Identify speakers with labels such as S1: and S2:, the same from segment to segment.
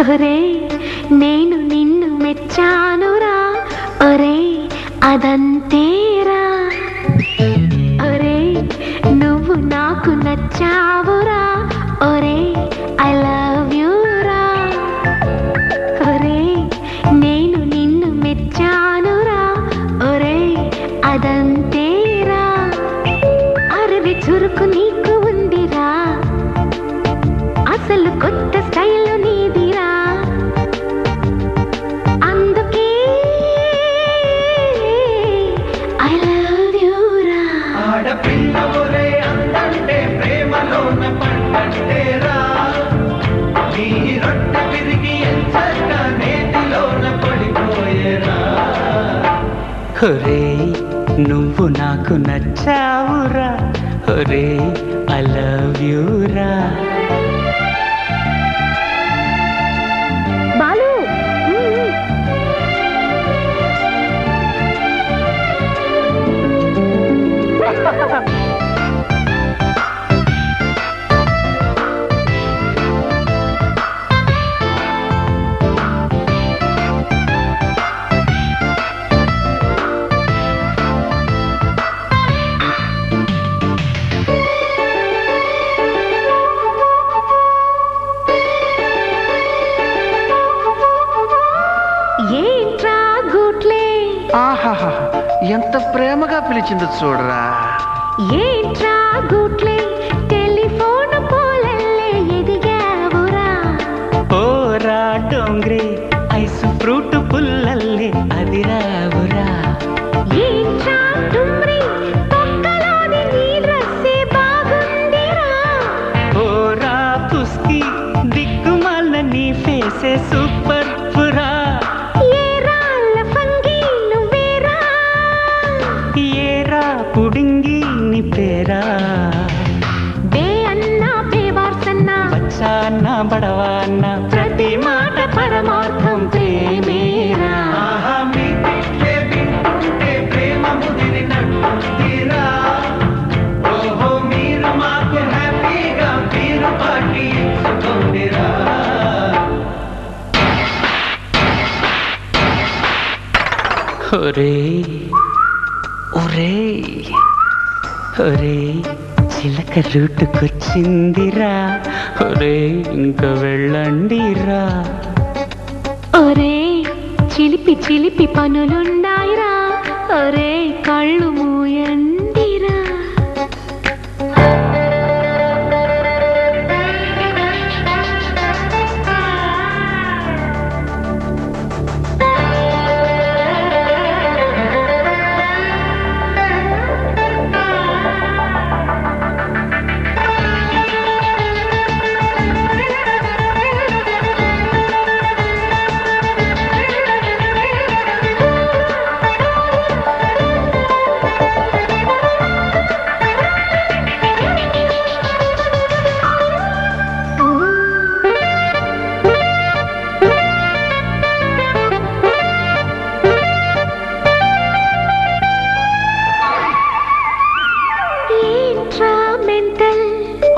S1: ఒరే నేను నిన్ను మెచ్చానురా ఒరే అదంతేరా ఒరే నువ్వు నాకు నచ్చావురా ఒరే ఐ లవ్ యూ రా ఒరే నేను నిన్ను మెచ్చానురా ఒరే అదంతేరా అరవి చురుకు నీకు ఉందిరా అసలు కొత్త స్టైల్ నీదిరా అందుకే ఐ లవ్ యూ రా
S2: ఆడపిల్ల ఒరే అందంటే ప్రేమలోన పండంటేరా నీ రొట్టె విరిగి ఎంచక్క నేతిలోన పడిపోయేరా
S3: ఒరే నువ్వు నాకు నచ్చావురా ఒరే ఐ లవ్ యూ రా
S1: బాలు ఏంట్రా గుట్లే
S4: ఆహాహా ఎంత ప్రేమగా పిలిచింది చూడరా
S1: ఏంట్రా గుట్లే టెలిఫోన్ పోలల్లే ఎదిగావురా
S3: ఓరా డోంగ్రే ఐస్ ఫ్రూట్ పుల్లల్లే అదిరావురా
S1: ఏంట్రా డుమ్రి పక్కలోని నీ డ్రెస్సే బాగుందిరా
S3: ఓరా పుస్కి దిక్కుమాల నీ ఫేసే సూపర్ పురా
S1: ఏరాళ్ళ ఫంగి నువ్వేరా
S3: ఏరా పుడింగి నీ పేరా
S1: బే అన్నా బేవార్సన్నా
S3: వచ్చాన్న బడవాన్న ప్రతి మాట పరమార్థం ప్రేమేరా
S2: ఆహా మీ తిట్లే వింటుంటే ప్రేమ ముదిరినట్టుందిరా ఓహో మీరు మాకు హ్యాపీగా మీరు పార్టీ ఇచ్చుకోండిరా
S3: ఒరే ఒరే ఒరే చిలక రూటుకొచ్చిందిరా ఒరే ఇంక వెళ్ళండిరా
S1: ఒరే చిలిపి చిలిపి పనులున్నాయిరా ఒరే కళ్ళు మూయండిరా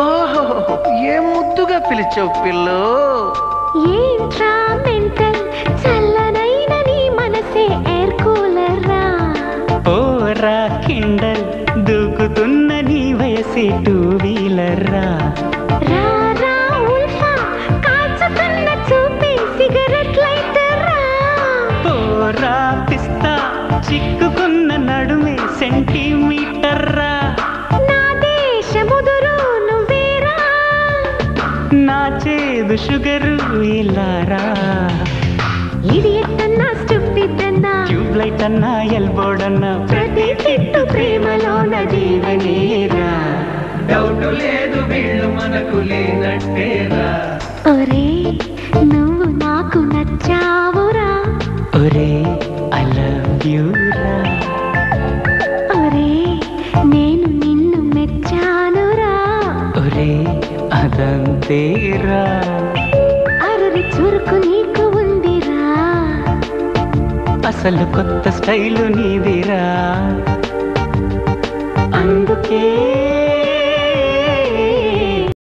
S4: ఓహో ఏం ముద్దుగా పిలిచావు పిల్లు
S1: ఏంట్రా మెంటల్ చల్లనైన నీ మనసే ఎయిర్ కూలర్ రా
S3: ఓరా కిండల్ దూకుతున్న నీ వయసే టూ వీలర్ రా
S1: రా రా ఉల్ఫా కాచుతున్న చూపే సిగరెట్ లైటర్ రా
S3: ఓరా పిస్తా చిక్కుకున్న నడుమే సెంటీమీటర్ రా
S1: నా దేశముదురు నువ్వేరా
S3: నా చేదు షుగరు ఇలారా
S1: ఇడియట్ అన్నా స్టూపిడ్ అన్నా
S3: ట్యూబ్ లైట్ అన్నా ఎల్బోర్డ్ అన్నా
S1: ప్రతి తిట్టు ప్రేమలోన జీవనేరా
S2: డౌట్ లేదు వీళ్ళు మనకు లేనట్టేరా
S1: ఒరే నువ్వు నాకు నచ్చావురా
S3: ఒరే ఐ లవ్ యూ రా
S1: ఒరే నేను నిన్ను మెచ్చానురా
S3: ఒరే అదంతేరా
S1: అరవి చురుకు నీకు ఉందిరా
S3: అసలు కొత్త స్టైలు నీదిరా అందుకే